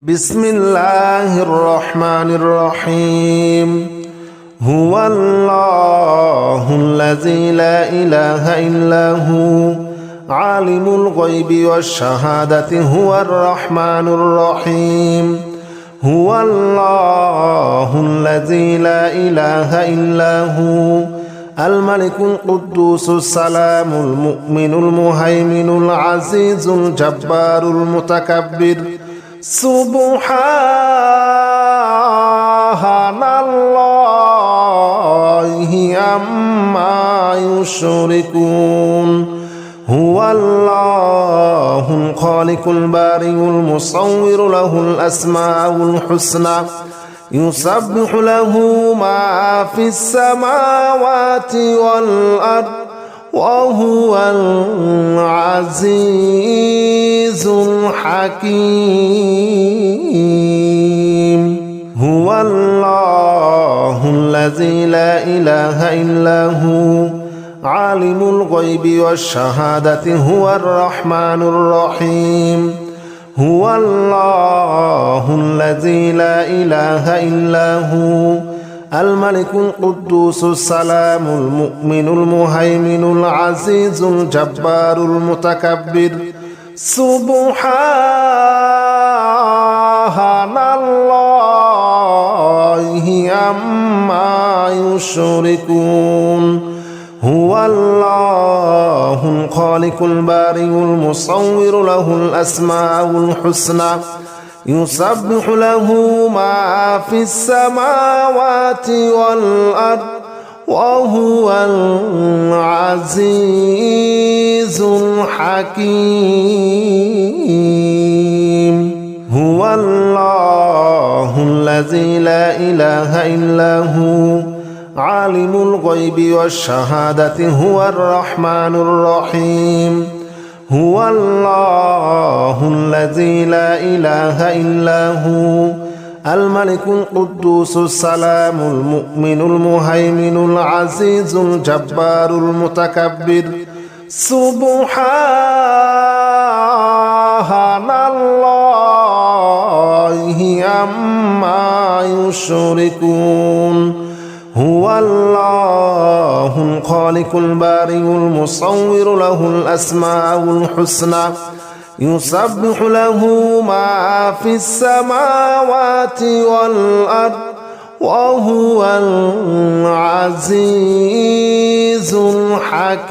بسم الله الرحمن الرحيم. هو الله الذي لا إله إلا هو عالم الغيب والشهادة هو الرحمن الرحيم. هو الله الذي لا إله إلا هو الملك القدوس السلام المؤمن المهيمن العزيز الجبار المتكبر. سبحان الله عما يشركون. هو الله الخالق البارئ المصور له الأسماء الحسنى يسبح له ما في السماوات والأرض وهو العزيز الحكيم. هو الله الذي لا إله إلا هو عالم الغيب والشهادة هو الرحمن الرحيم. هو الله الذي لا إله إلا هو الملك القدوس السلام المؤمن المهيمن العزيز الجبار المتكبر. سبحان الله عما يشركون. هو الله الخالق البارئ المصور له الأسماء الحسنى يسبح له ما في السماوات والأرض وهو العزيز الحكيم. هو الله الذي لا إله إلا هو عالم الغيب والشهادة هو الرحمن الرحيم. هو الله الذي لا إله إلا هو الملك القدوس السلام المؤمن المهيمن العزيز الجبار المتكبر. سبحان الله عما يشركون. هو الله الخالق البارئ المصور له الأسماء الحسنى يسبح له ما في السماوات والأرض وهو العزيز الحكيم.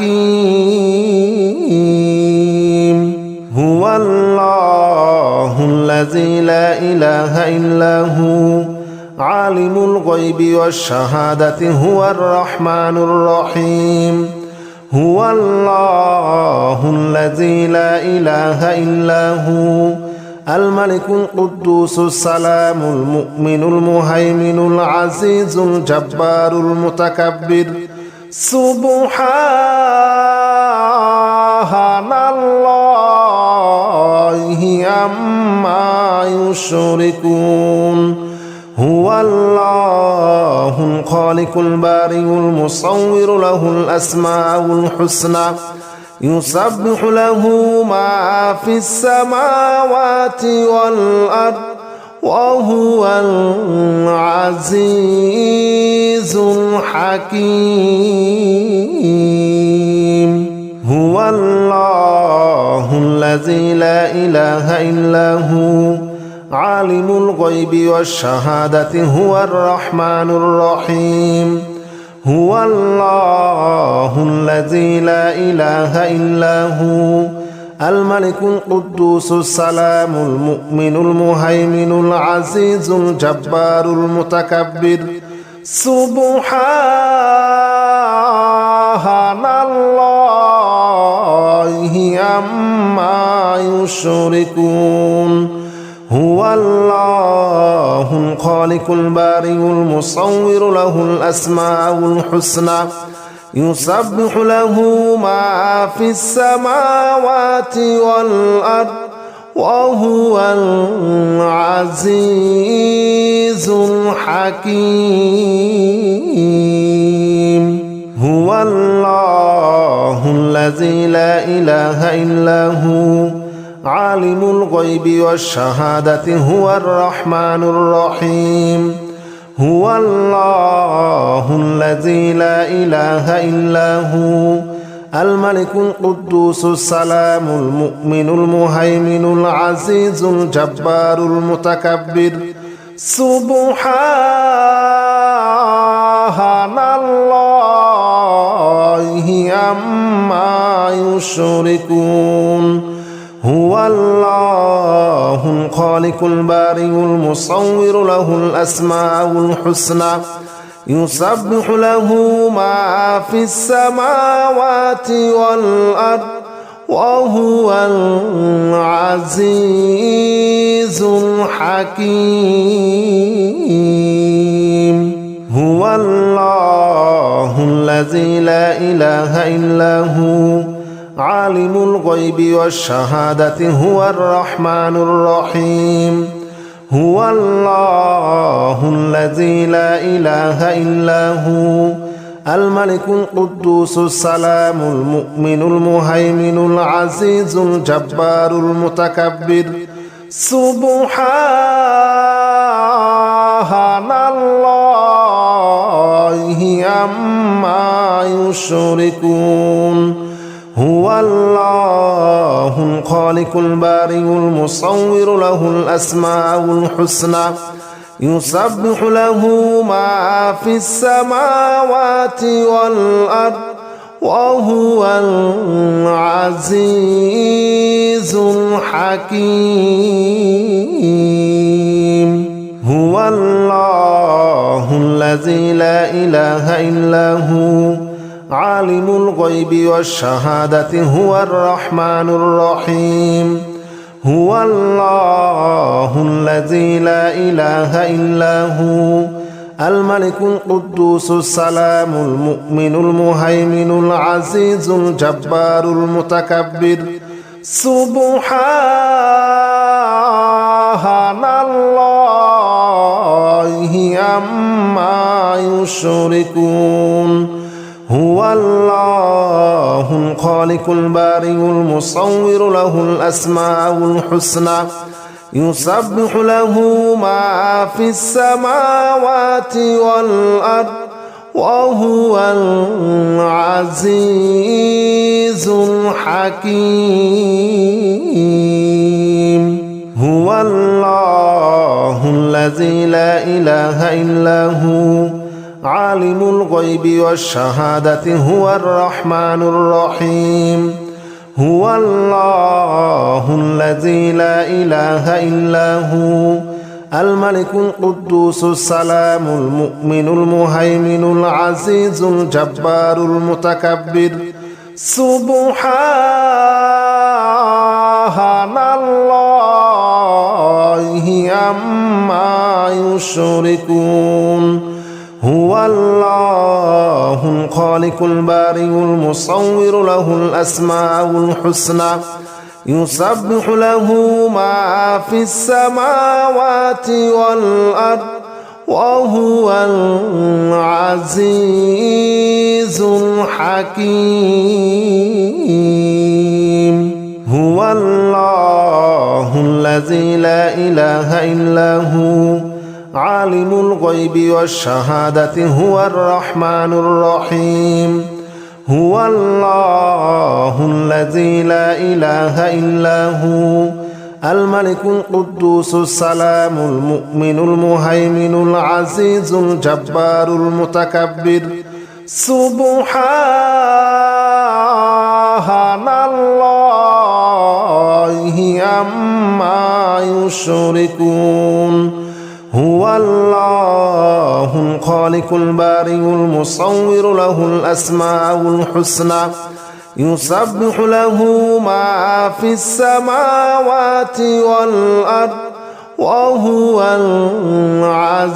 هو الله الذي لا إله إلا هو عالم الغيب والشهادة هو الرحمن الرحيم. هو الله الذي لا إله إلا هو الملك القدوس السلام المؤمن المهيمن العزيز الجبار المتكبر. سبحان الله عما يشركون. هو الله الخالق البارئ المصور له الأسماء الحسنى يسبح له ما في السماوات والأرض وهو العزيز الحكيم. هو الله الذي لا إله إلا هو عالم الغيب والشهادة هو الرحمن الرحيم. هو الله الذي لا إله إلا هو الملك القدوس السلام المؤمن المهيمن العزيز الجبار المتكبر. سبحان الله عما يشركون. هو الله الخالق البارئ المصور له الأسماء الحسنى يسبح له ما في السماوات والأرض وهو العزيز الحكيم. هو الله الذي لا إله إلا هو عالم الغيب والشهادة هو الرحمن الرحيم هو الله الذي لا إله إلا هو الملك القدوس السلام المؤمن المهيمن العزيز الجبار المتكبر سبحان الله عما يشركون هو الله الخالق البارئ المصور له الأسماء الحسنى يسبح له ما في السماوات والأرض وهو العزيز الحكيم هو الله الذي لا إله إلا هو عالم الغيب والشهادة هو الرحمن الرحيم هو الله الذي لا إله إلا هو الملك القدوس السلام المؤمن المهيمن العزيز الجبار المتكبر سبحان الله عما يشركون هو الله الخالق البارئ المصور له الأسماء الحسنى يسبح له ما في السماوات والأرض وهو العزيز الحكيم هو الله الذي لا إله إلا هو عالم الغيب والشهادة هو الرحمن الرحيم هو الله الذي لا إله إلا هو الملك القدوس السلام المؤمن المهيمن العزيز الجبار المتكبر سبحان الله عما يشركون هو الله الخالق البارئ المصور له الأسماء الحسنى يسبح له ما في السماوات والأرض وهو العزيز الحكيم هو الله الذي لا إله إلا هو عالم الغيب والشهادة هو الرحمن الرحيم هو الله الذي لا إله إلا هو الملك القدوس السلام المؤمن المهيمن العزيز الجبار المتكبر سبحان الله عما يشركون هو الله الخالق البارئ المصور له الأسماء الحسنى يسبح له ما في السماوات والأرض وهو العزيز الحكيم هو الله الذي لا إله إلا هو عالم الغيب والشهادة هو الرحمن الرحيم هو الله الذي لا إله إلا هو الملك القدوس السلام المؤمن المهيمن العزيز الجبار المتكبر سبحان الله عما يشركون هو الله الخالق البارئ المصور له الأسماء الحسنى يسبح له ما في السماوات والأرض وهو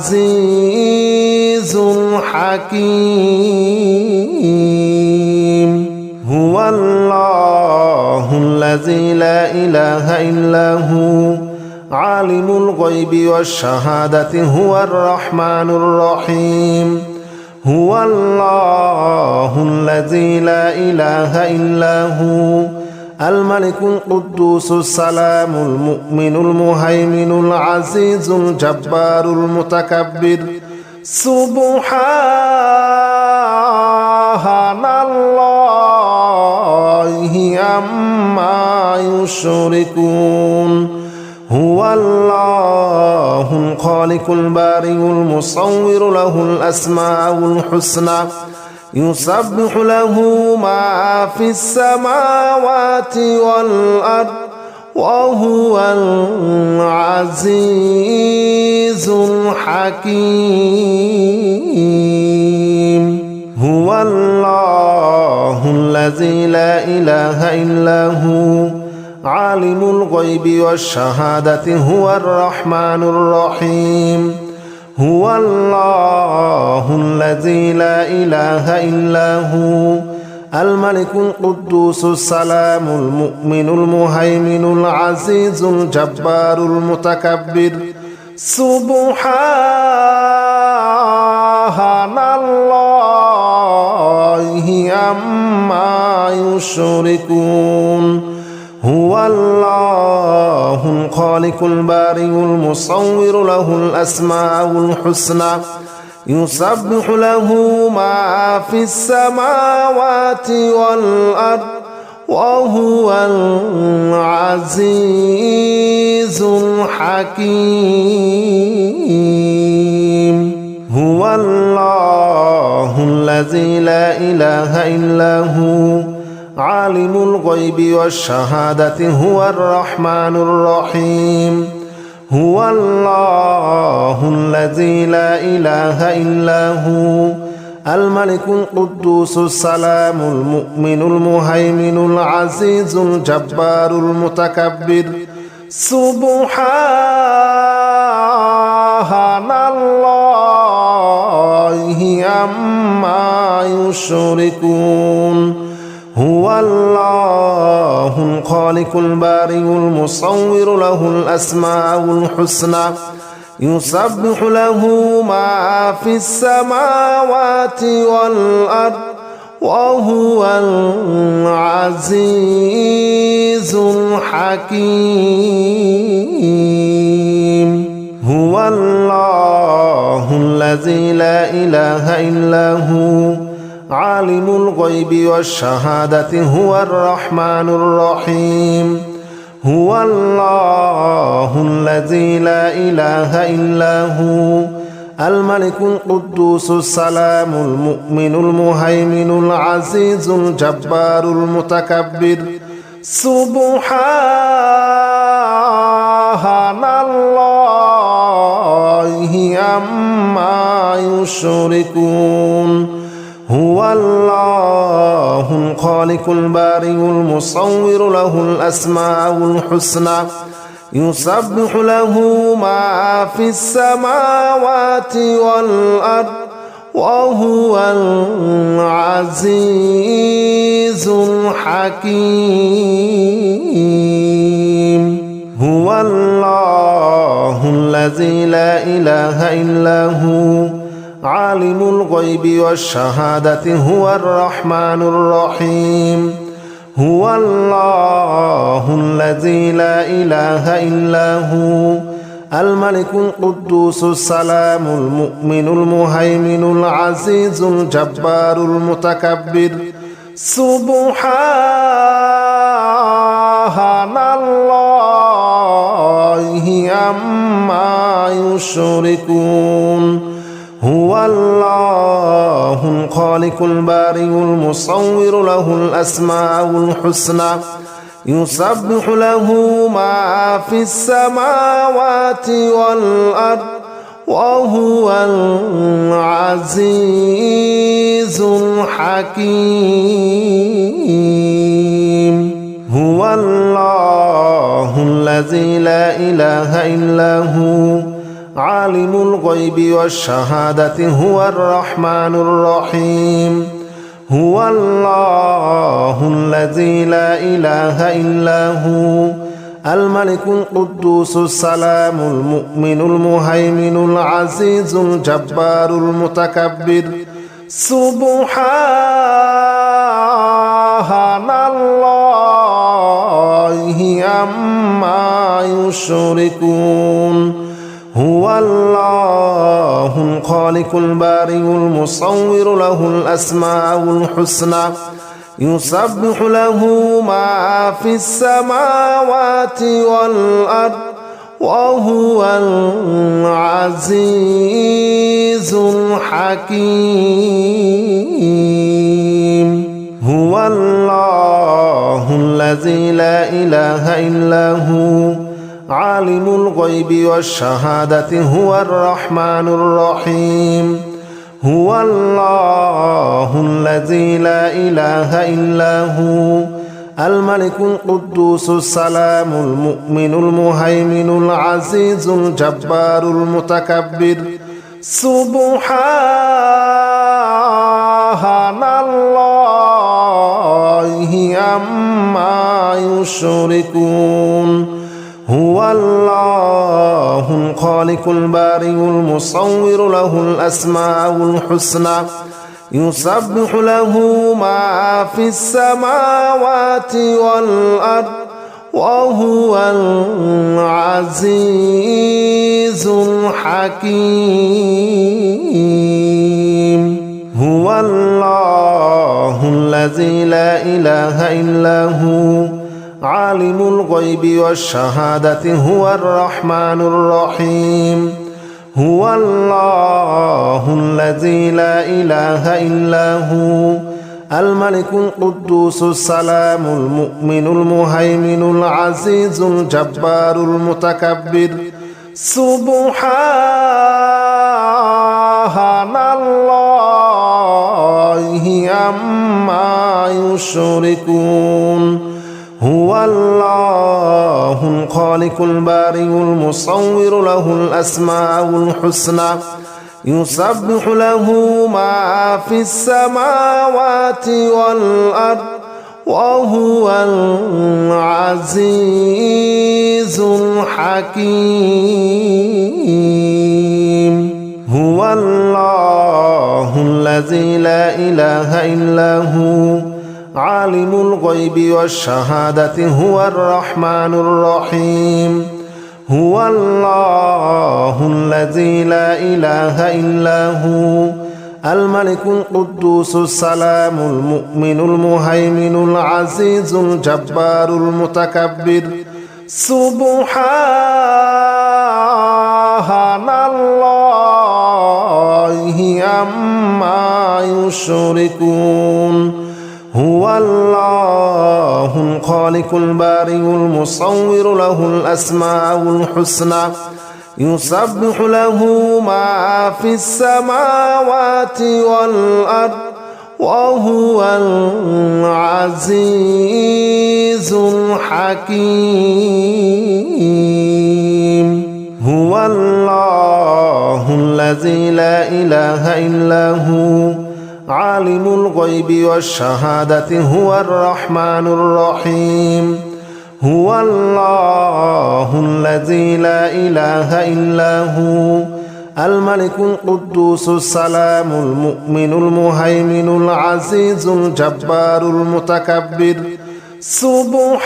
العزيز الحكيم هو الله الذي لا إله إلا هو عالم الغيب والشهادة هو الرحمن الرحيم هو الله الذي لا إله إلا هو الملك القدوس السلام المؤمن المهيمن العزيز الجبار المتكبر سبحان الله عما يشركون هو الله الخالق البارئ المصور له الأسماء الحسنى يسبح له ما في السماوات والأرض وهو العزيز الحكيم هو الله الذي لا إله إلا هو عالم الغيب والشهادة هو الرحمن الرحيم هو الله الذي لا إله إلا هو الملك القدوس السلام المؤمن المهيمن العزيز الجبار المتكبر سبحان الله عما يشركون هو الله الخالق البارئ المصور له الأسماء الحسنى يسبح له ما في السماوات والأرض وهو العزيز الحكيم هو الله الذي لا إله إلا هو عالم الغيب والشهادة هو الرحمن الرحيم هو الله الذي لا إله إلا هو الملك القدوس السلام المؤمن المهيمن العزيز الجبار المتكبر سبحان الله عما يشركون هو الله الخالق البارئ المصور له الأسماء الحسنى يسبح له ما في السماوات والأرض وهو العزيز الحكيم هو الله الذي لا إله إلا هو عالم الغيب والشهادة هو الرحمن الرحيم هو الله الذي لا إله إلا هو الملك القدوس السلام المؤمن المهيمن العزيز الجبار المتكبر سبحان الله عما يشركون هو الله الخالق البارئ المصور له الأسماء الحسنى يسبح له ما في السماوات والأرض وهو العزيز الحكيم هو الله الذي لا إله إلا هو عالم الغيب والشهادة هو الرحمن الرحيم هو الله الذي لا إله إلا هو الملك القدوس السلام المؤمن المهيمن العزيز الجبار المتكبر سبحان الله عما يشركون هو الله الخالق البارئ المصور له الأسماء الحسنى يسبح له ما في السماوات والأرض وهو العزيز الحكيم هو الله الذي لا إله إلا هو عالم الغيب والشهادة هو الرحمن الرحيم هو الله الذي لا إله إلا هو الملك القدوس السلام المؤمن المهيمن العزيز الجبار المتكبر سبحان الله عما يشركون هو الله الخالق البارئ المصور له الأسماء الحسنى يسبح له ما في السماوات والأرض وهو العزيز الحكيم هو الله الذي لا إله إلا هو عالم الغيب والشهادة هو الرحمن الرحيم هو الله الذي لا إله إلا هو الملك القدوس السلام المؤمن المهيمن العزيز الجبار المتكبر سبحان الله عما يشركون هو الله الخالق البارئ المصور له الأسماء الحسنى يسبح له ما في السماوات والأرض وهو العزيز الحكيم هو الله الذي لا إله إلا هو عالم الغيب والشهادة هو الرحمن الرحيم هو الله الذي لا إله إلا هو الملك القدوس السلام المؤمن المهيمن العزيز الجبار المتكبر سبحان الله عما يشركون هو الله الخالق البارئ المصور له الأسماء الحسنى يسبح له ما في السماوات والأرض وهو العزيز الحكيم هو الله الذي لا إله إلا هو عالم الغيب والشهادة هو الرحمن الرحيم هو الله الذي لا إله إلا هو الملك القدوس السلام المؤمن المهيمن العزيز الجبار المتكبر سبحان الله عما يشركون هو الله الخالق البارئ المصور له الأسماء الحسنى يسبح له ما في السماوات والأرض وهو العزيز الحكيم هو الله الذي لا إله إلا هو عالم الغيب والشهادة هو الرحمن الرحيم هو الله الذي لا إله إلا هو الملك القدوس السلام المؤمن المهيمن العزيز الجبار المتكبر سبحان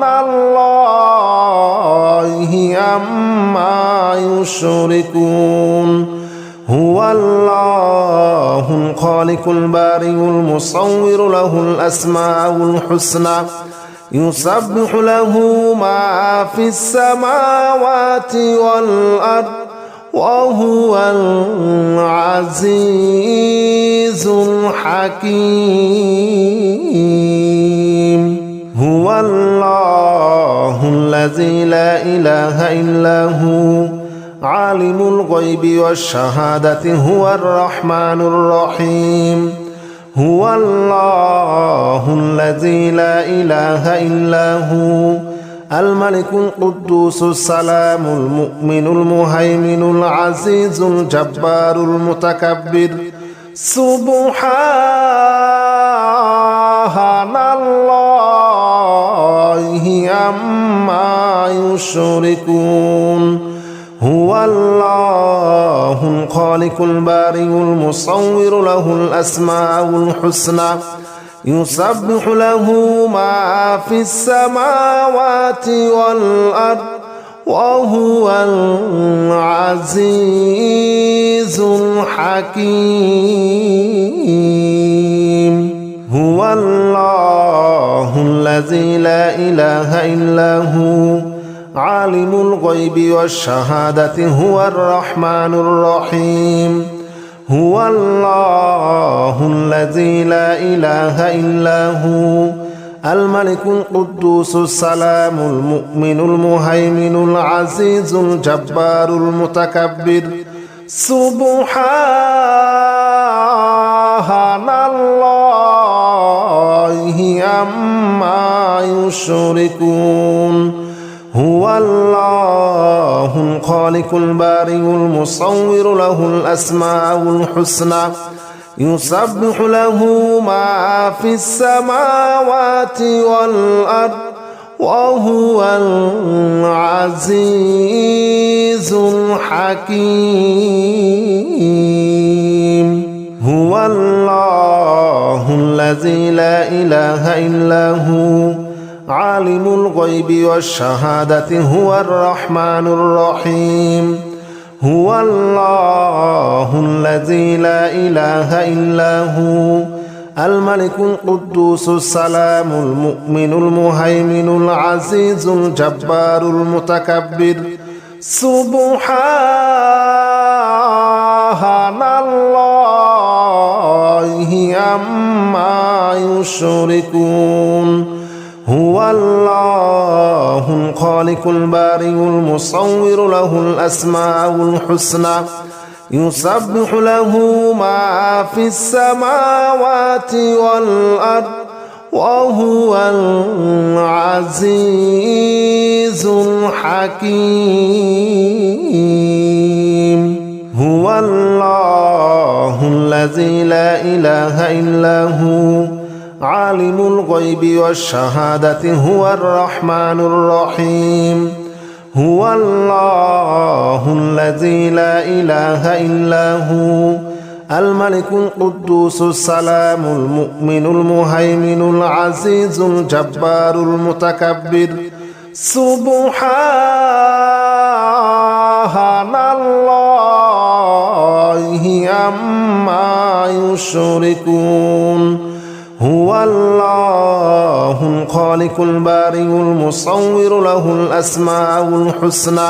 الله عما يشركون هو الله الخالق البارئ المصور له الأسماء الحسنى يسبح له ما في السماوات والأرض وهو العزيز الحكيم هو الله الذي لا إله إلا هو عالم الغيب والشهادة هو الرحمن الرحيم هو الله الذي لا إله إلا هو الملك القدوس السلام المؤمن المهيمن العزيز الجبار المتكبر سبحان الله عما يشركون هو الله الخالق البارئ المصور له الأسماء الحسنى يسبح له ما في السماوات والأرض وهو العزيز الحكيم هو الله الذي لا إله إلا هو عالم الغيب والشهادة هو الرحمن الرحيم هو الله الذي لا إله إلا هو الملك القدوس السلام المؤمن المهيمن العزيز الجبار المتكبر سبحان الله عما يشركون هو الله الخالق البارئ المصور له الأسماء الحسنى يسبح له ما في السماوات والأرض وهو العزيز الحكيم هو الله الذي لا إله إلا هو عالم الغيب والشهادة هو الرحمن الرحيم هو الله الذي لا إله إلا هو الملك القدوس السلام المؤمن المهيمن العزيز الجبار المتكبر سبحان الله عما يشركون هو الله الخالق البارئ المصور له الأسماء الحسنى يسبح له ما في السماوات والأرض وهو العزيز الحكيم هو الله الذي لا إله إلا هو عالم الغيب والشهادة هو الرحمن الرحيم هو الله الذي لا إله إلا هو الملك القدوس السلام المؤمن المهيمن العزيز الجبار المتكبر سبحان الله عما يشركون هو الله الخالق البارئ المصور له الأسماء الحسنى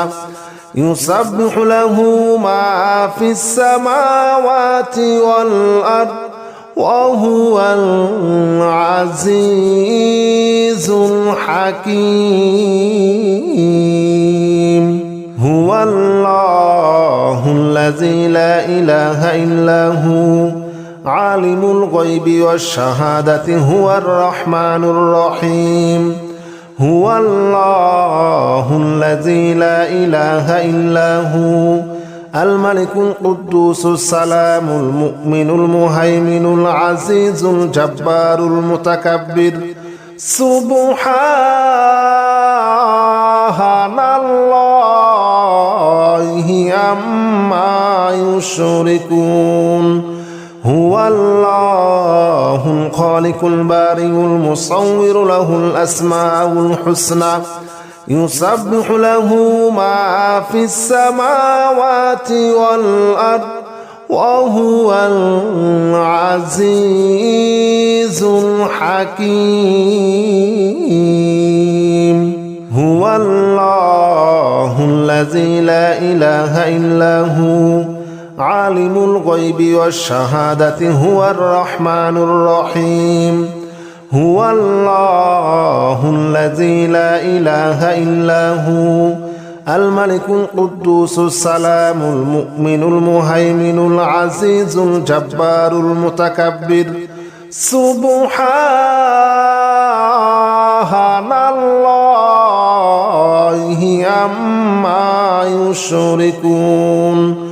يسبح له ما في السماوات والأرض وهو العزيز الحكيم هو الله الذي لا إله إلا هو عالم الغيب والشهادة هو الرحمن الرحيم هو الله الذي لا إله إلا هو الملك القدوس السلام المؤمن المهيمن العزيز الجبار المتكبر سبحان الله عما يشركون هو الله الخالق البارئ المصور له الأسماء الحسنى يسبح له ما في السماوات والأرض وهو العزيز الحكيم هو الله الذي لا إله إلا هو عالم الغيب والشهادة هو الرحمن الرحيم هو الله الذي لا إله إلا هو الملك القدوس السلام المؤمن المهيمن العزيز الجبار المتكبر سبحان الله عما يشركون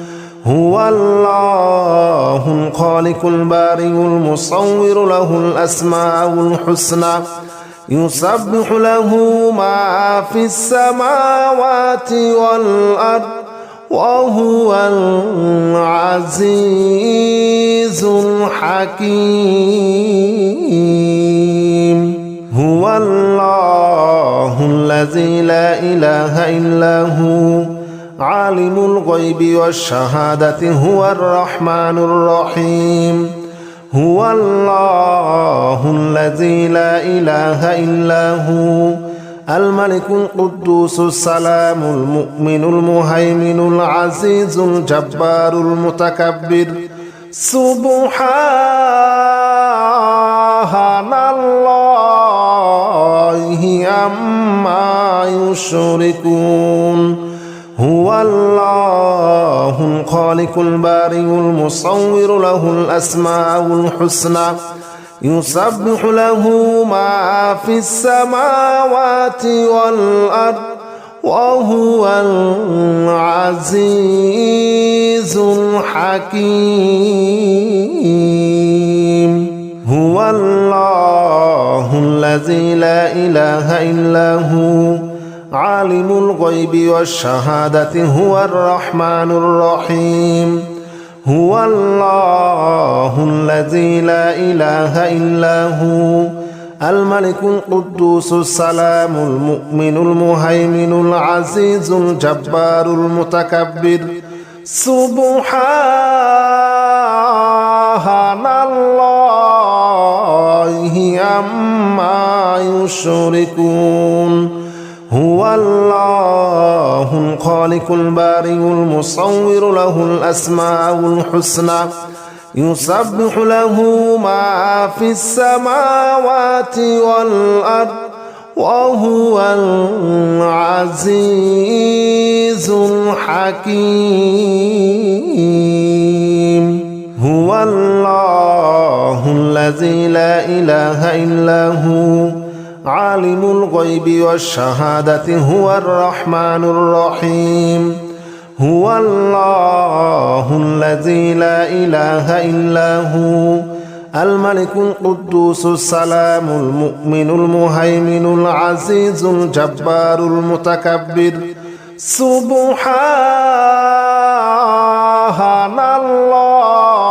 هو الله الخالق البارئ المصور له الأسماء الحسنى يسبح له ما في السماوات والأرض وهو العزيز الحكيم هو الله الذي لا إله إلا هو عالم الغيب والشهادة هو الرحمن الرحيم هو الله الذي لا إله إلا هو الملك القدوس السلام المؤمن المهيمن العزيز الجبار المتكبر سبحان الله عما يشركون هو الله الخالق البارئ المصور له الأسماء الحسنى يسبح له ما في السماوات والأرض وهو العزيز الحكيم هو الله الذي لا إله إلا هو عالم الغيب والشهادة هو الرحمن الرحيم هو الله الذي لا إله إلا هو الملك القدوس السلام المؤمن المهيمن العزيز الجبار المتكبر سبحان الله عما يشركون هو الله الخالق البارئ المصور له الأسماء الحسنى يسبح له ما في السماوات والأرض وهو العزيز الحكيم هو الله الذي لا إله إلا هو عالم الغيب والشهادة هو الرحمن الرحيم هو الله الذي لا إله إلا هو الملك القدوس السلام المؤمن المهيمن العزيز الجبار المتكبر سبحان الله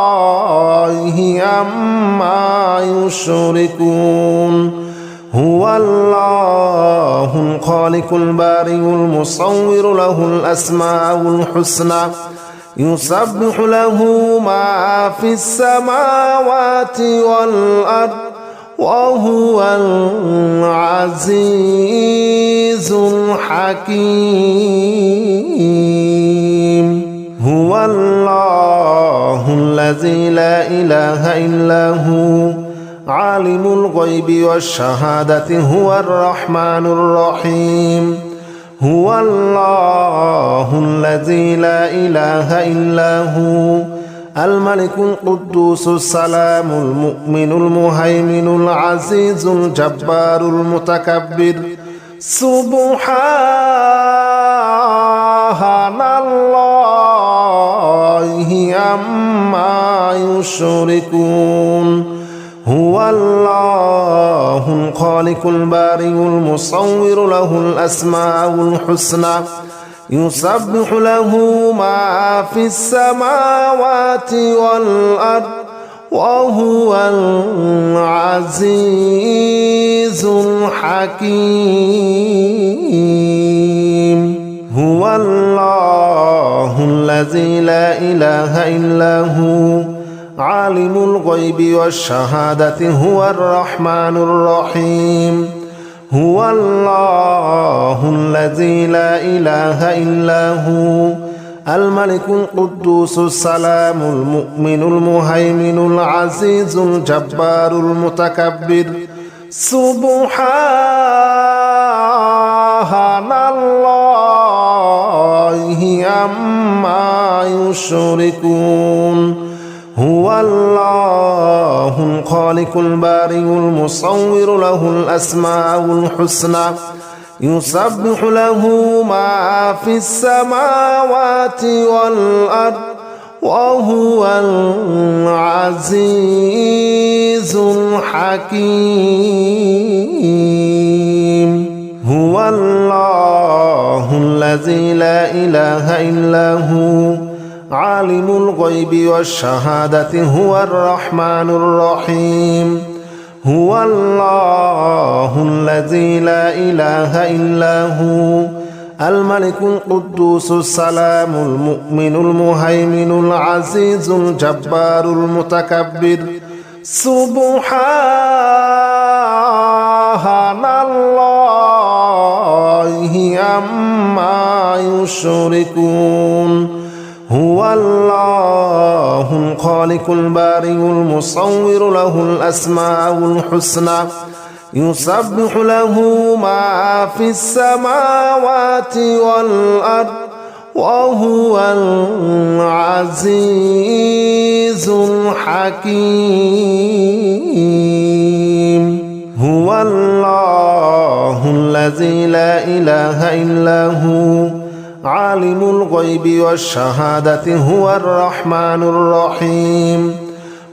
عما يشركون هو الله الخالق البارئ المصور له الأسماء الحسنى يسبح له ما في السماوات والأرض وهو العزيز الحكيم هو الله الذي لا إله إلا هو عالم الغيب والشهادة هو الرحمن الرحيم هو الله الذي لا إله إلا هو الملك القدوس السلام المؤمن المهيمن العزيز الجبار المتكبر سبحان الله عما يشركون هو الله الخالق البارئ المصور له الأسماء الحسنى يسبح له ما في السماوات والأرض وهو العزيز الحكيم هو الله الذي لا إله إلا هو عالم الغيب والشهادة هو الرحمن الرحيم هو الله الذي لا إله إلا هو الملك القدوس السلام المؤمن المهيمن العزيز الجبار المتكبر سبحان الله عما يشركون هو الله الخالق البارئ المصور له الأسماء الحسنى يسبح له ما في السماوات والأرض وهو العزيز الحكيم هو الله الذي لا إله إلا هو عالم الغيب والشهادة هو الرحمن الرحيم هو الله الذي لا إله إلا هو الملك القدوس السلام المؤمن المهيمن العزيز الجبار المتكبر سبحان الله عما يشركون هو الله الخالق البارئ المصور له الأسماء الحسنى يسبح له ما في السماوات والأرض وهو العزيز الحكيم هو الله الذي لا إله إلا هو عالم الغيب والشهادة هو الرحمن الرحيم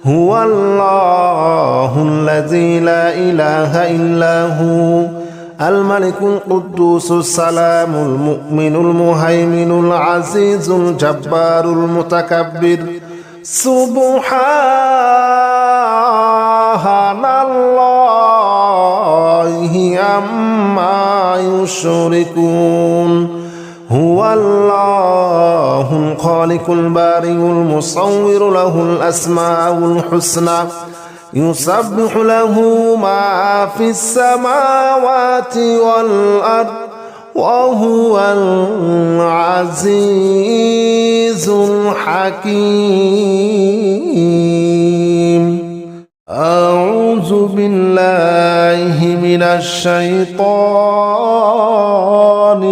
هو الله الذي لا إله إلا هو الملك القدوس السلام المؤمن المهيمن العزيز الجبار المتكبر سبحان الله عما يشركون هو الله الخالق البارئ المصور له الأسماء الحسنى يسبح له ما في السماوات والأرض وهو العزيز الحكيم أعوذ بالله من الشيطان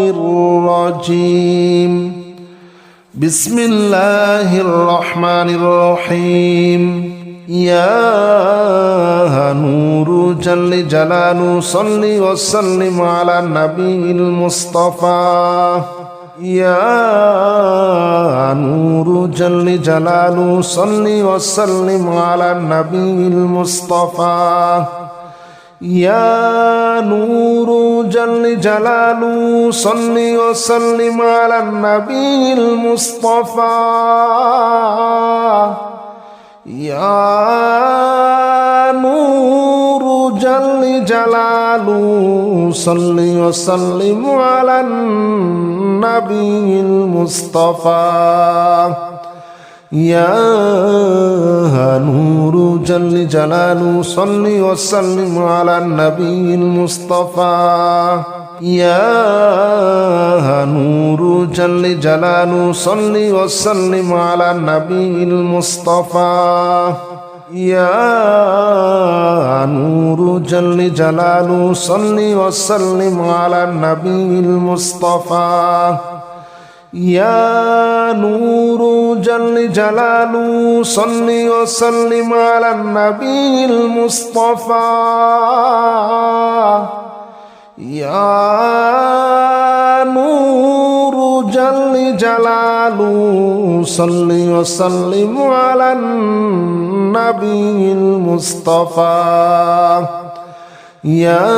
الرجيم بسم الله الرحمن الرحيم يا نور جل جلاله صل وسلم على النبي المصطفى يا نور جل جلاله صل وسلم على النبي المصطفى يا نور جل جلاله صل وسلم على النبي المصطفى يا نور جل جلاله صل وسلم على النبي المصطفى يا نور جل جلاله صل وسلم على النبي المصطفى يا نور جل جلاله صل وسلم على النبي المصطفى يا نور جل جلاله صل وسلم على النبي المصطفى يا نور جل جلاله صل وسلم على النبي المصطفى يا نور جل جلاله صل وسلم على النبي المصطفى يا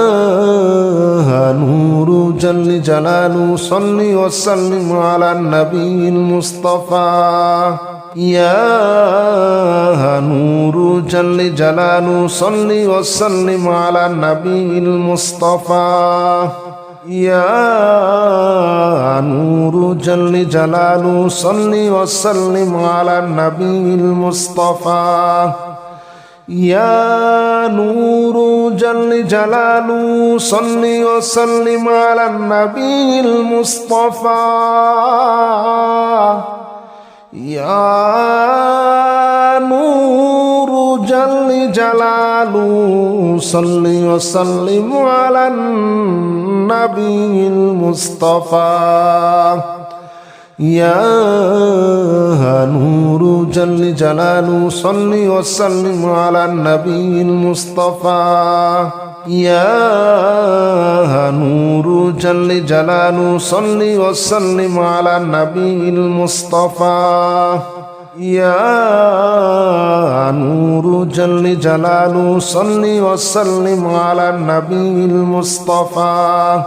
نور جل جلاله صل وسلم على النبي المصطفى يا نور جل جلاله صل وسلم على النبي المصطفى يا نور جل جلاله صل وسلم على النبي المصطفى يا نور جل جلاله صل وسلم على النبي المصطفى يا نور جل جلاله صل وسلم على النبي المصطفى يا نور جل جلاله صل وسلم على النبي المصطفى يا نور جل جلاله صل وسلم على النبي المصطفى يا نور جل جلاله صل وسلم على النبي المصطفى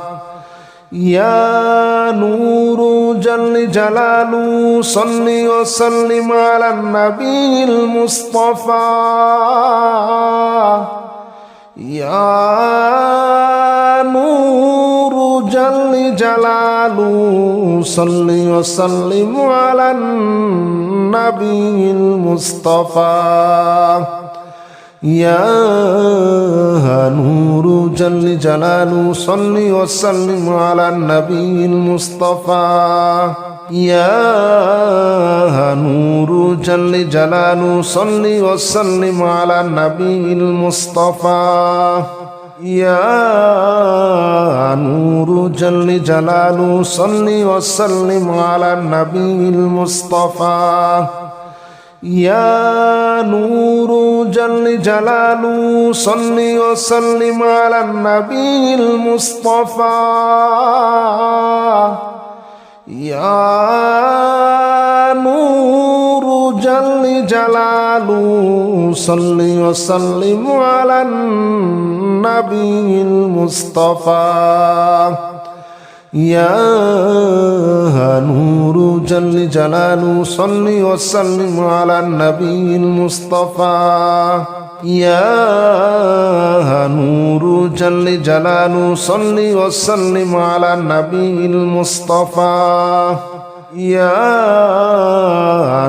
يا نور جل جلاله صل وسلم على النبي المصطفى يا نور جل جلاله صل وسلم على النبي المصطفى يا نور جل جلاله صل وسلم على النبي المصطفى يا نور جل جلاله صل وسلم على النبي المصطفى يا نور جل جلاله صل وسلم على النبي المصطفى يا نور جل جلاله صل وسلم على النبي المصطفى يا نور جل جلاله صل وسلم على النبي المصطفى يا نور جل جلاله صل وسلم على النبي المصطفى يا نور جل جلاله صل وسلم على النبي المصطفى يا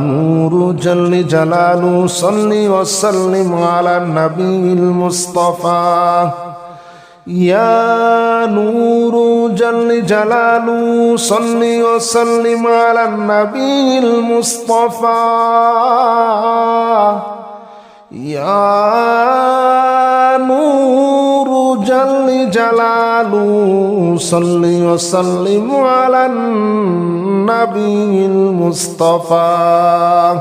نور جل جلاله صل وسلم على النبي المصطفى يا نور جل جلاله صل وسلم على النبي المصطفى يا نور جل جلاله صل وسلم على النبي المصطفى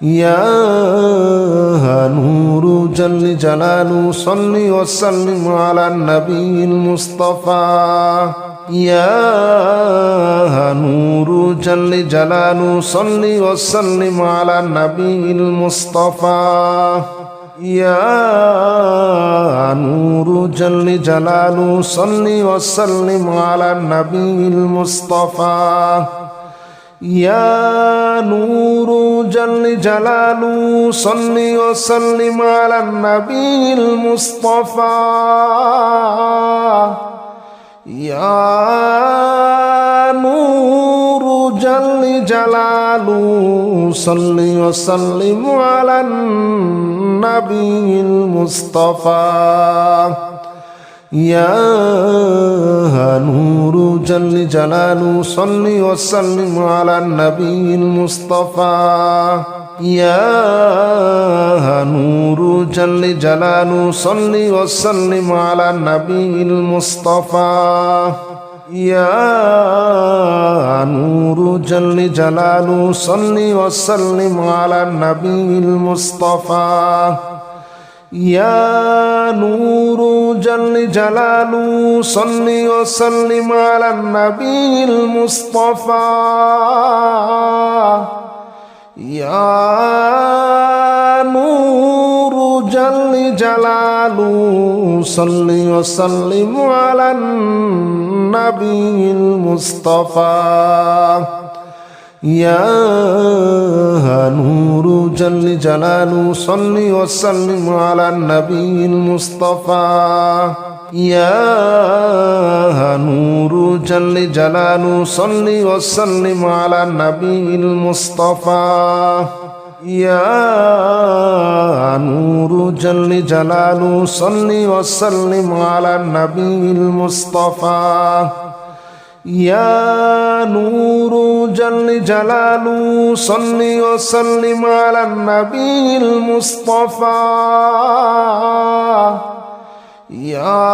يا نور جل جلاله صل وسلم على النبي المصطفى يا نور جل جلاله صل وسلم على النبي المصطفى يا نور جل جلاله صل وسلم على النبي المصطفى يا نور جل جلاله صل وسلم على النبي المصطفى يا نور جل جلاله صل وسلم على النبي المصطفى يا نور جل جلاله صل وسلم على النبي المصطفى يا نور جل جلاله صل وسلم على النبي المصطفى يا نور جل جلاله صل وسلم على النبي المصطفى يا نور جل جلاله صل وسلم على النبي المصطفى يا نور جل جلاله صل وسلم على النبي المصطفى يا نور جل جلاله صل وسلم على النبي المصطفى يا نور جل جلاله صل وسلم على النبي المصطفى يا نور جل جلاله صل وسلم على النبي المصطفى يا نور جل جلاله صل وسلم على النبي المصطفى يا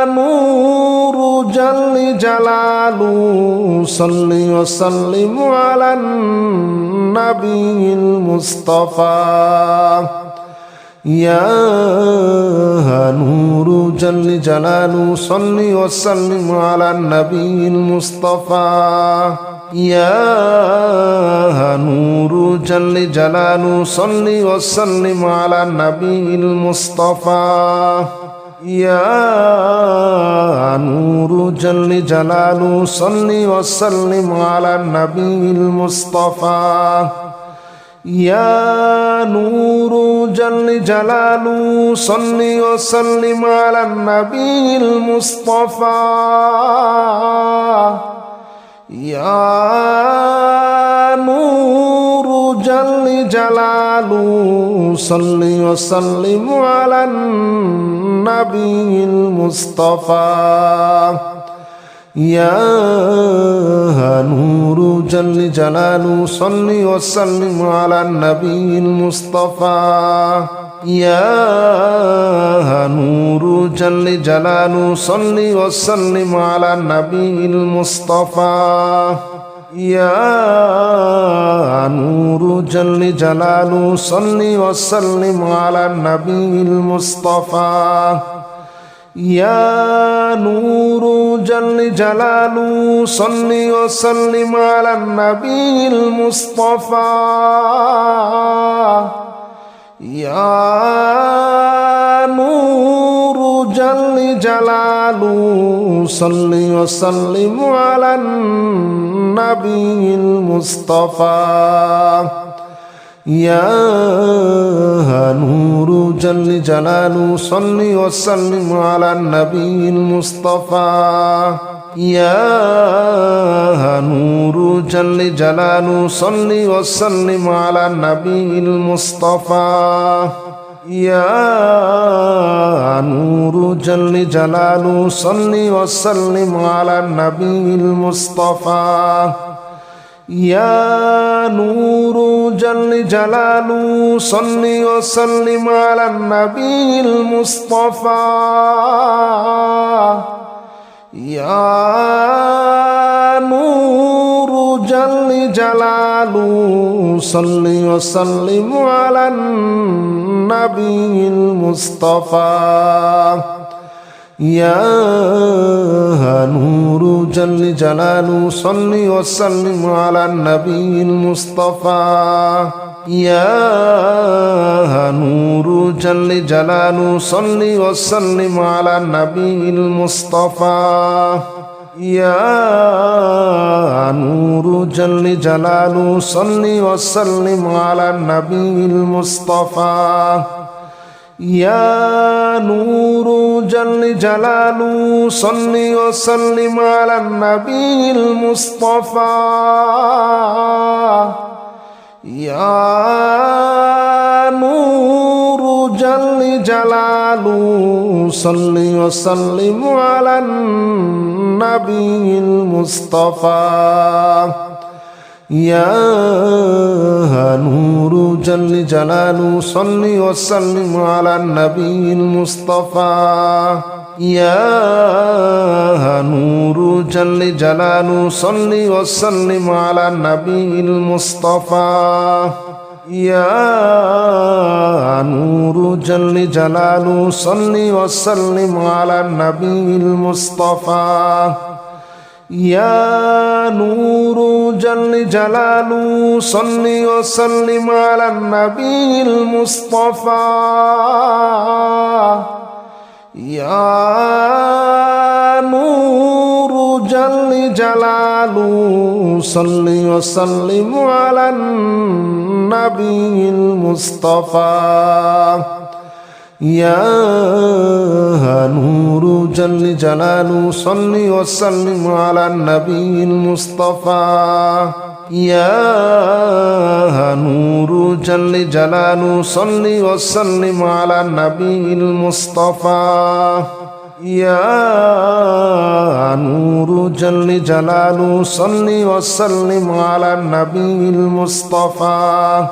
نور جل جلاله صل وسلم على النبي المصطفى يا نور جل جلاله صل وسلم على النبي المصطفى يا نور جل جلاله صل وسلم على النبي المصطفى يا نور جل جلاله صل وسلم على النبي المصطفى يا نور جل جلاله صل وسلم على النبي المصطفى يا نور جل جلاله صل وسلم على النبي المصطفى يا نور جل جلاله صل وسلم على النبي المصطفى يا نور جل جلاله صل وسلم على النبي المصطفى يا نور جل جلاله صل وسلم على النبي المصطفى يا نور جل جلاله صل وسلم على النبي المصطفى يا نور جل جلاله صل وسلم على النبي المصطفى يا نور جل جلاله صل وسلم على النبي المصطفى يا نور جل جلاله صل وسلم على النبي المصطفى يا نور جل جلاله صل وسلم على النبي المصطفى يا نور جل جلاله صل وسلم على النبي المصطفى يا نور جل جلاله صل وسلم على النبي المصطفى يا نور جل جلاله صل وسلم على النبي المصطفى يا نور جل جلاله صل وسلم على النبي المصطفى يا نور جل جلاله صل وسلم على النبي المصطفى يا نور جل جلاله صل وسلم على النبي المصطفى يا نور جل جلاله صل وسلم على النبي المصطفى يا نور جل جلاله صل وسلم على النبي المصطفى يا نور جل جلاله صل وسلم على النبي المصطفى يا نور جل جلاله صل وسلم على النبي المصطفى يا نور جل جلاله صل وسلم على النبي المصطفى يا نور جل جلاله صل وسلم على النبي المصطفى يا نور جل جلاله صل وسلم على النبي المصطفى يا نور جل جلاله صل وسلم على النبي المصطفى يا نور جل جلاله صل وسلم على النبي المصطفى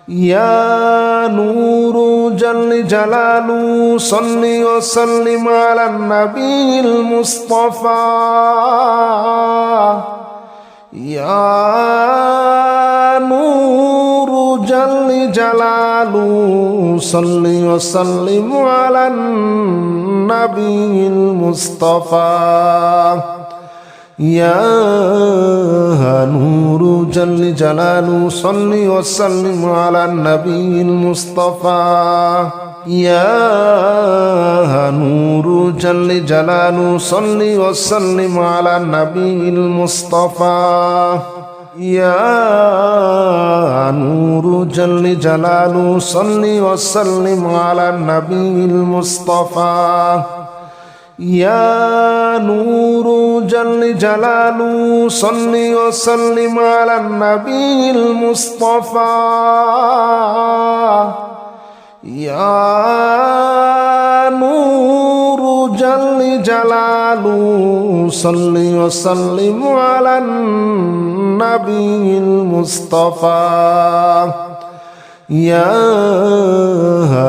يا نور جل جلاله صل وسلم على النبي المصطفى يا نور جل جلاله صل وسلم على النبي المصطفى يا نور جل جلاله صل وسلم على النبي المصطفى يا نور جل جلاله صل وسلم على النبي المصطفى يا نور جل جلاله صل وسلم على النبي المصطفى يا نور جل جلاله صل وسلم على النبي المصطفى يا نور جل جلاله صل وسلم على النبي المصطفى يا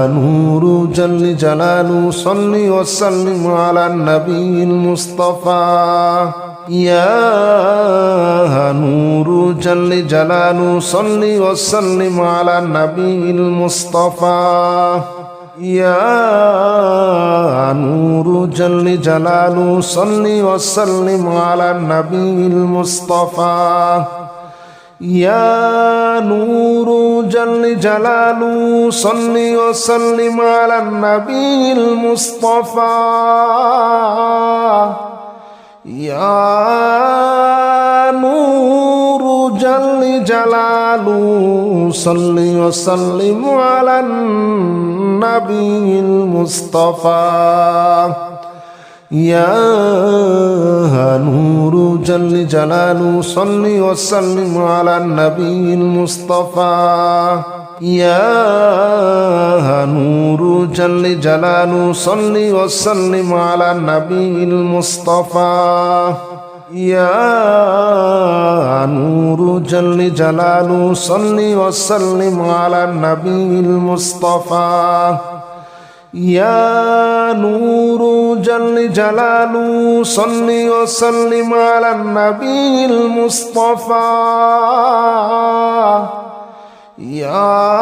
نور جل جلاله صل وسلم على النبي المصطفى يا نور جل جلاله صل وسلم على النبي المصطفى يا نور جل جلاله صل وسلم على النبي المصطفى يا نور جل جلاله صل وسلم على النبي المصطفى يا نور جل جلاله صل وسلم على النبي المصطفى يا نور جل جلاله صل وسلم على النبي المصطفى يا نور جل جلاله صل وسلم على النبي المصطفى يا نور جل جلاله صل وسلم على النبي المصطفى يا نور جل جلاله صل وسلم على النبي المصطفى يا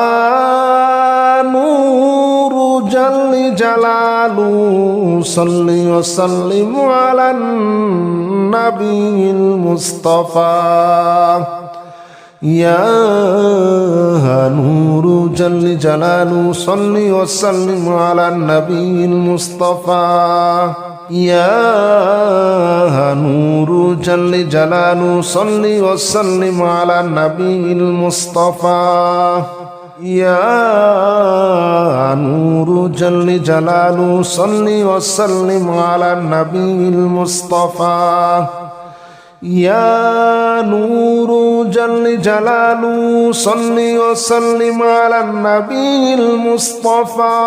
نور جل جلاله صل وسلم على النبي المصطفى يا نور جل جلاله صل وسلم على النبي المصطفى يا نور جل جلاله صل وسلم على النبي المصطفى يا نور جل جلاله صل وسلم على النبي المصطفى يا نور جل جلاله صل وسلم على النبي المصطفى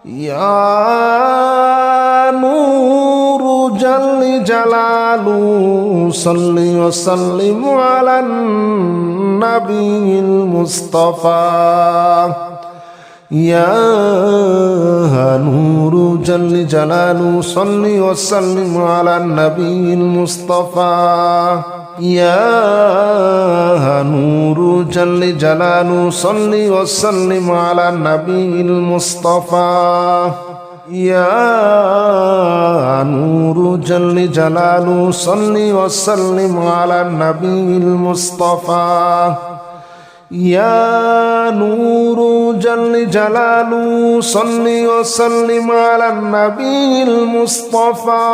يا نور جل جلاله صل وسلم على النبي المصطفى يا نور جل جلاله صل وسلم على النبي المصطفى يا نور جل جلاله صل وسلم على النبي المصطفى يا نور جل جلاله صل وسلم على النبي المصطفى يا نور جل جلاله صل وسلم على النبي المصطفى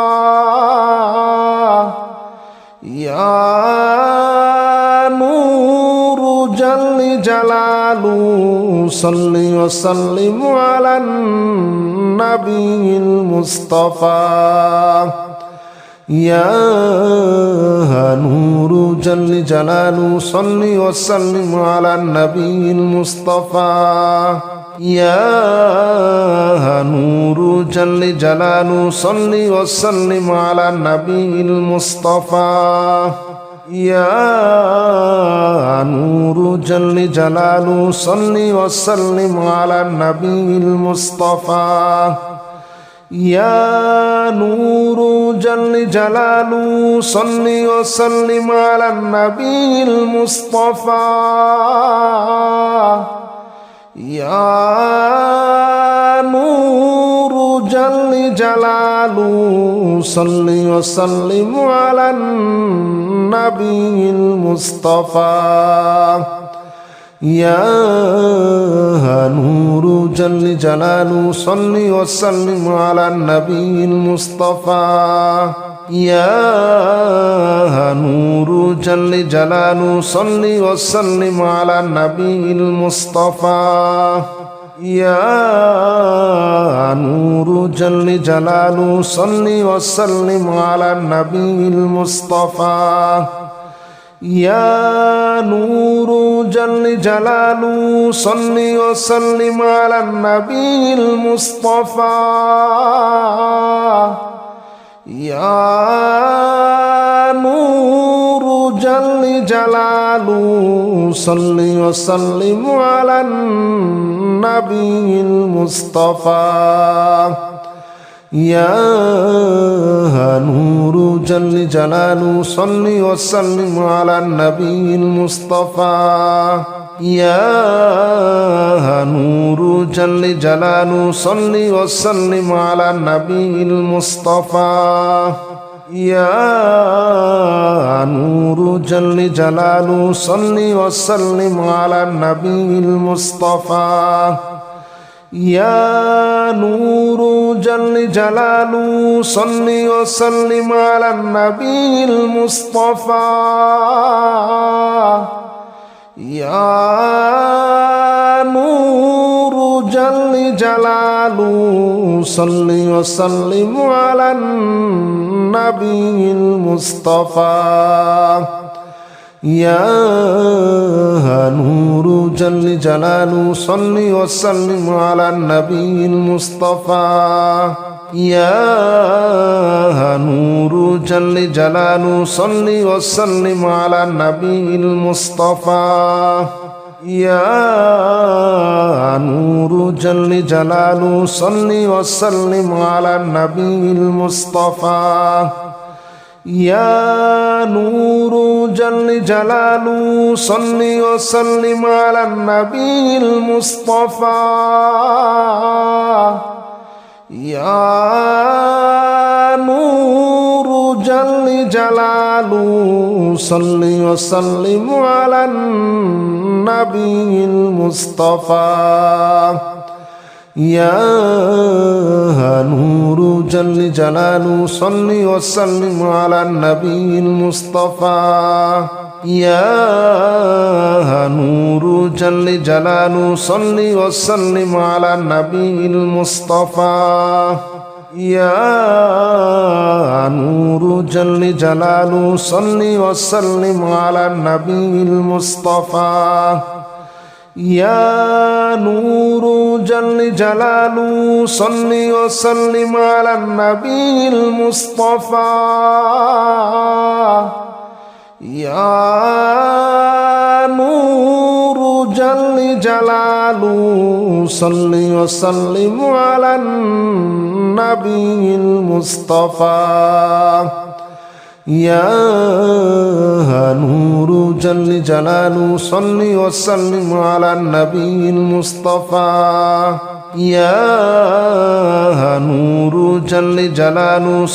يا نور جل جلاله صل وسلم على النبي المصطفى يا نور جل جلاله صل وسلم على النبي المصطفى يا نور جل جلاله صل وسلم على النبي المصطفى يا نور جل جلاله صل وسلم على النبي المصطفى يا نور جل جلاله صل وسلم على النبي المصطفى يا نور جل جلاله صل وسلم على النبي المصطفى يا نور جل جلاله صل وسلم على النبي المصطفى يا نور جل جلاله صل وسلم على النبي المصطفى يا نور جل جلاله صل وسلم على النبي المصطفى يا نور جل جلاله صل وسلم على النبي المصطفى يا نور جل جلاله صل وسلم على النبي المصطفى يا نور جل جلاله صل وسلم على النبي المصطفى يا نور جل جلاله صل وسلم على النبي المصطفى يا نور جل جلاله صل وسلم على النبي المصطفى يا نور جل جلاله صل وسلم على النبي المصطفى يا نور جل جلاله صل وسلم على النبي المصطفى يا نور جل جلاله صل وسلم على النبي المصطفى يا نور جل جلاله صل وسلم على النبي المصطفى يا نور جل جلاله صل وسلم على النبي المصطفى يا نور جل جلاله صل وسلم على النبي المصطفى يا نور جل جلاله صل وسلم على النبي المصطفى يا نور جل جلاله صل وسلم على النبي المصطفى يا نور جل جلاله صل وسلم على النبي المصطفى يا نور جل جلاله صل وسلم على النبي المصطفى يا نور جل جلاله صل وسلم على النبي المصطفى يا نور جل جلاله صل وسلم على النبي المصطفى يا نور جل جلاله صل وسلم على النبي المصطفى يا نور جل جلاله صل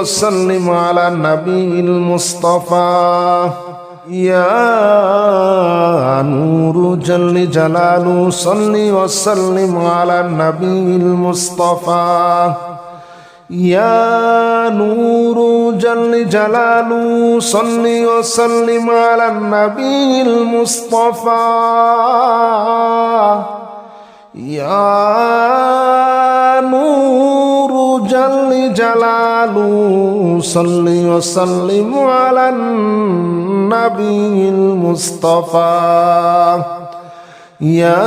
وسلم على النبي المصطفى يا نور جل جلاله صل وسلم على النبي المصطفى يا نور جل جلاله صل وسلم على النبي المصطفى يا نور جل جلاله صل وسلم على النبي المصطفى يا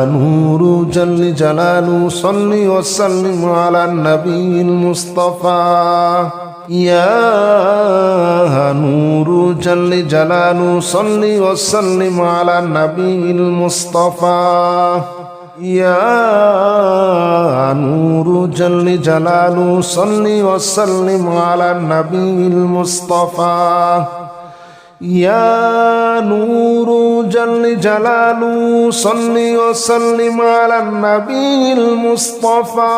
نور جل جلاله صل وسلم على النبي المصطفى يا نور جل جلاله صل وسلم على النبي المصطفى يا نور جل جلاله صل وسلم على النبي المصطفى يا نور جل جلاله صل وسلم على النبي المصطفى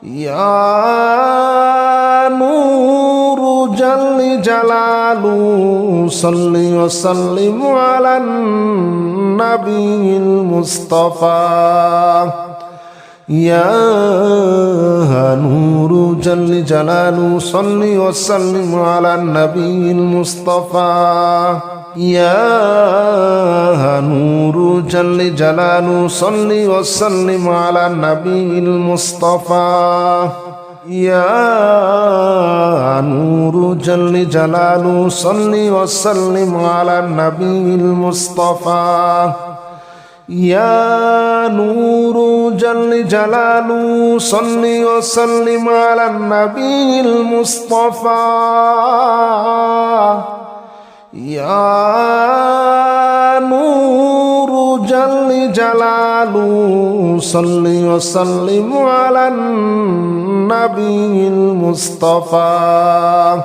يا نور جل جلاله صل وسلم على النبي المصطفى يا نور جل جلاله صل وسلم على النبي المصطفى يا نور جل جلاله صل وسلم على النبي المصطفى يا نور جل جلاله صل وسلم على النبي المصطفى يا نور جل جلاله صل وسلم على النبي المصطفى يا نور جل جلاله صل وسلم على النبي المصطفى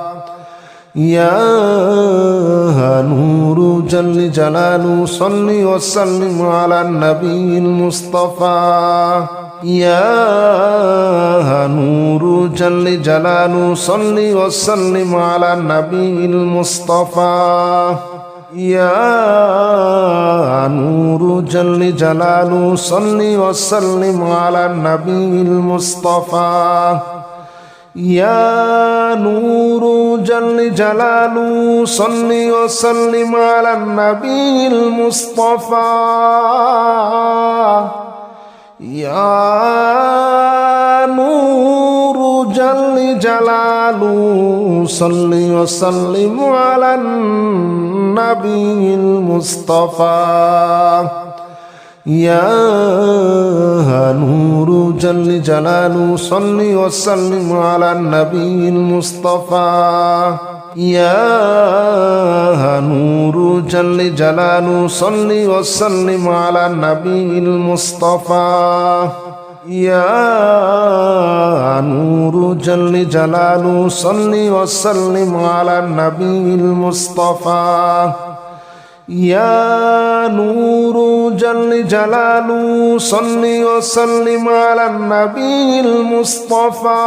يا نور جل جلاله صل وسلم على النبي المصطفى يا نور جل جلاله صل وسلم على النبي المصطفى يا نور جل جلاله صل وسلم على النبي المصطفى يا نور جل جلاله صل وسلم على النبي المصطفى يا نور جل جلاله صل وسلم على النبي المصطفى يا نور جل جلاله صل وسلم على النبي المصطفى يا نور جل جلاله صل وسلم على النبي المصطفى يا نور جل جلاله صل وسلم على النبي المصطفى يا نور جل جلاله صل وسلم على النبي المصطفى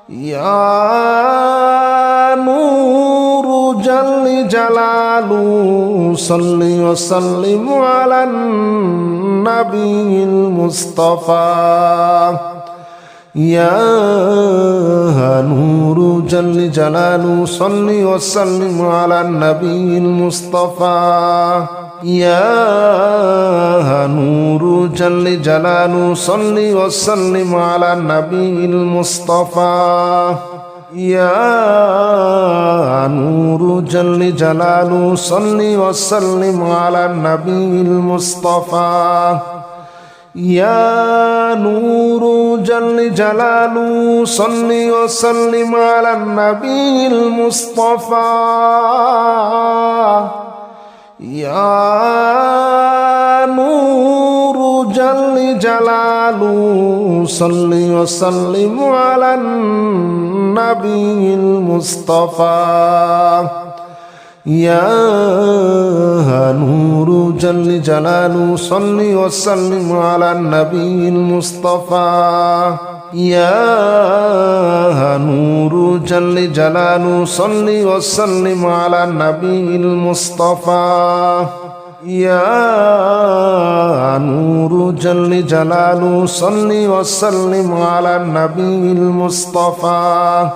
يا نور جل جلاله صل وسلم على النبي المصطفى يا نور جل جلاله صل وسلم على النبي المصطفى يا نور جل جلاله صل وسلم على النبي المصطفى يا نور جل جلاله صل وسلم على النبي المصطفى يا نور جل جلاله صل وسلم على النبي المصطفى يا نور جل جلاله صل وسلم على النبي المصطفى يا نور جل جلاله صل وسلم على النبي المصطفى يا نور جل جلاله صل وسلم على النبي المصطفى يا نور جل جلاله صل وسلم على النبي المصطفى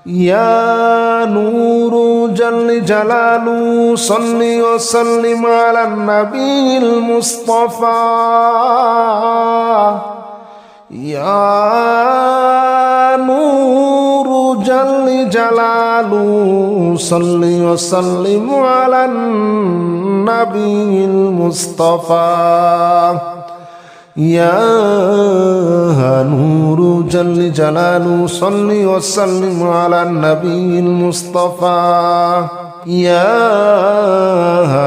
يا نور جل جلاله صل وسلم على النبي المصطفى يا نور جل جلاله صل وسلم على النبي المصطفى يا نور جل جلاله صل وسلم على النبي المصطفى يا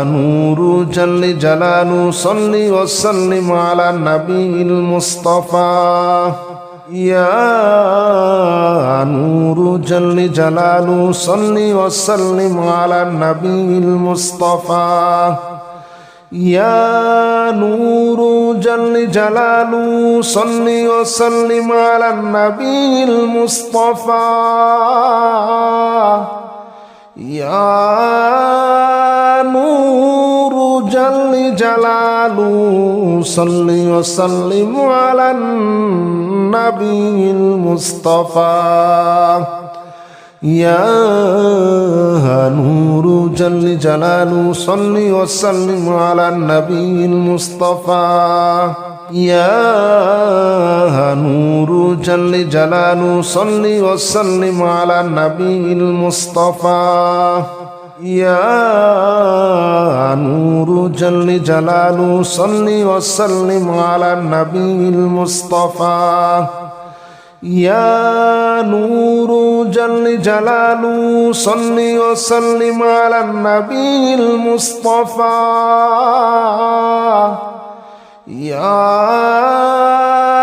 نور جل جلاله صل وسلم على النبي المصطفى يا نور جل جلاله صل وسلم على النبي المصطفى يا نور جل جلاله صل وسلم على النبي المصطفى يا نور جل جلاله صل وسلم على النبي المصطفى يا نور جل جلاله صل وسلم على النبي المصطفى يا نور جل جلاله صل وسلم على النبي المصطفى يا نور جل جلاله صل وسلم على النبي المصطفى يا نور جل جلاله صل وسلم على النبي المصطفى يا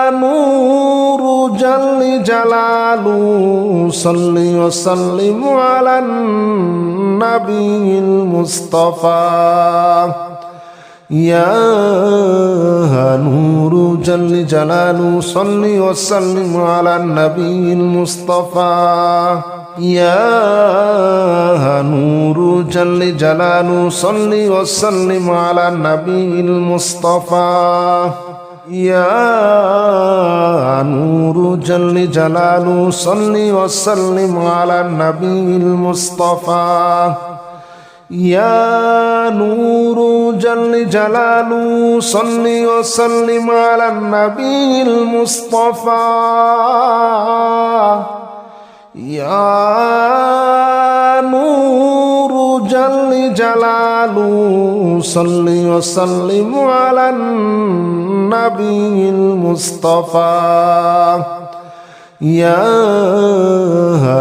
نور جل جلاله صل وسلم على النبي المصطفى يا نور جل جلاله صل وسلم على النبي المصطفى يا نور جل جلاله صل وسلم على النبي المصطفى يا نور جل جلاله صل وسلم على النبي المصطفى يا نور جل جلاله صل وسلم على النبي المصطفى يا نور جل جلاله صل وسلم على النبي المصطفى يا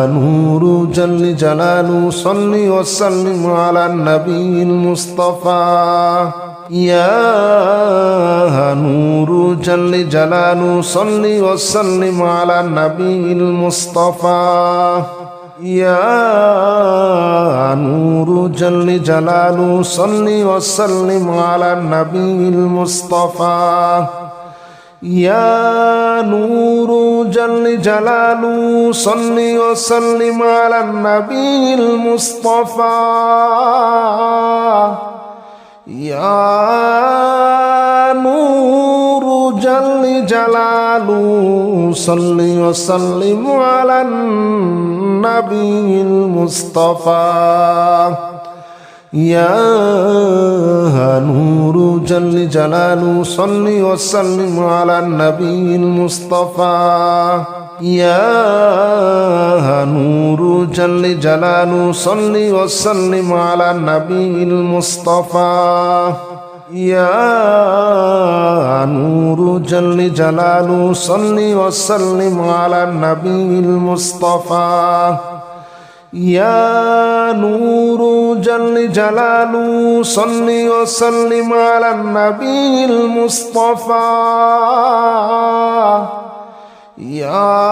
نور جل جلاله صل وسلم على النبي المصطفى يا نور جل جلاله صل وسلم على النبي المصطفى يا نور جل جلاله صل وسلم على النبي المصطفى يا نور جل جلاله صل وسلم على النبي المصطفى يا نور جل جلاله صل وسلم على النبي المصطفى يا نور جل جلاله صل وسلم على النبي المصطفى يا نور جل جلاله صل وسلم على النبي المصطفى يا نور جل جلاله صل وسلم على النبي المصطفى يا نور جل جلاله صل وسلم على النبي المصطفى يا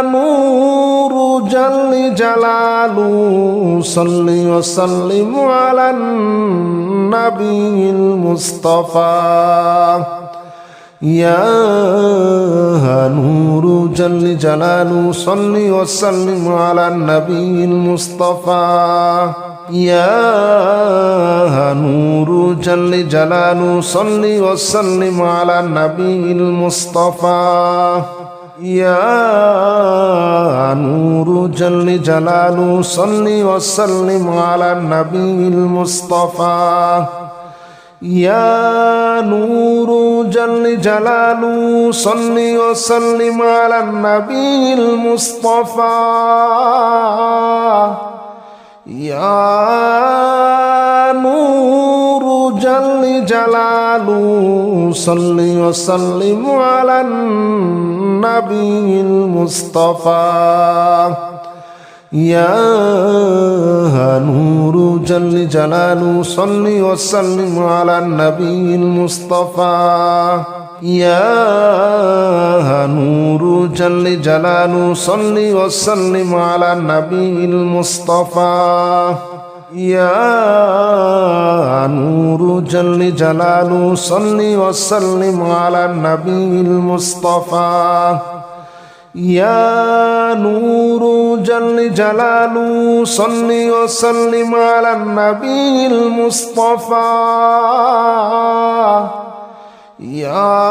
نور جل جلاله صل وسلم على النبي المصطفى يا نور جل جلاله صل وسلم على النبي المصطفى يا نور جل جلاله صل وسلم على النبي المصطفى يا نور جل جلاله صل وسلم على النبي المصطفى يا نور جل جلاله صل وسلم على النبي المصطفى يا نور جل جلاله صل وسلم على النبي المصطفى يا نور جل جلاله صل وسلم على النبي المصطفى يا نور جل جلاله صل وسلم على النبي المصطفى يا نور جل جلاله صل وسلم على النبي المصطفى يا نور جل جلاله صل وسلم على النبي المصطفى يا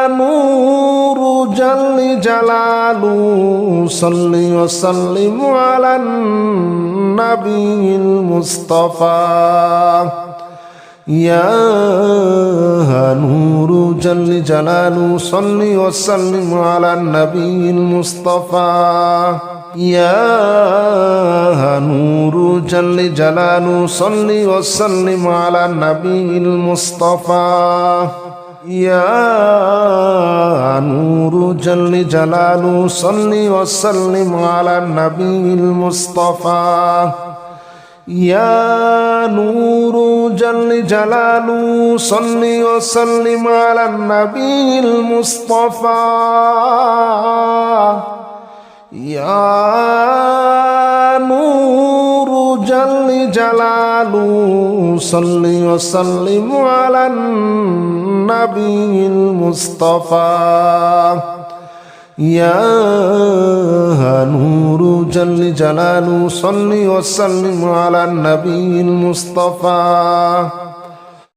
نور جل جلاله صل وسلم على النبي المصطفى يا نور جل جلاله صل وسلم على النبي المصطفى يا نور جل جلاله صل وسلم على النبي المصطفى يا نور جل جلاله صل وسلم على النبي المصطفى يا نور جل جلاله صل وسلم على النبي المصطفى يا نور جل جلاله صل وسلم على النبي المصطفى يا نور جل جلاله صل وسلم على النبي المصطفى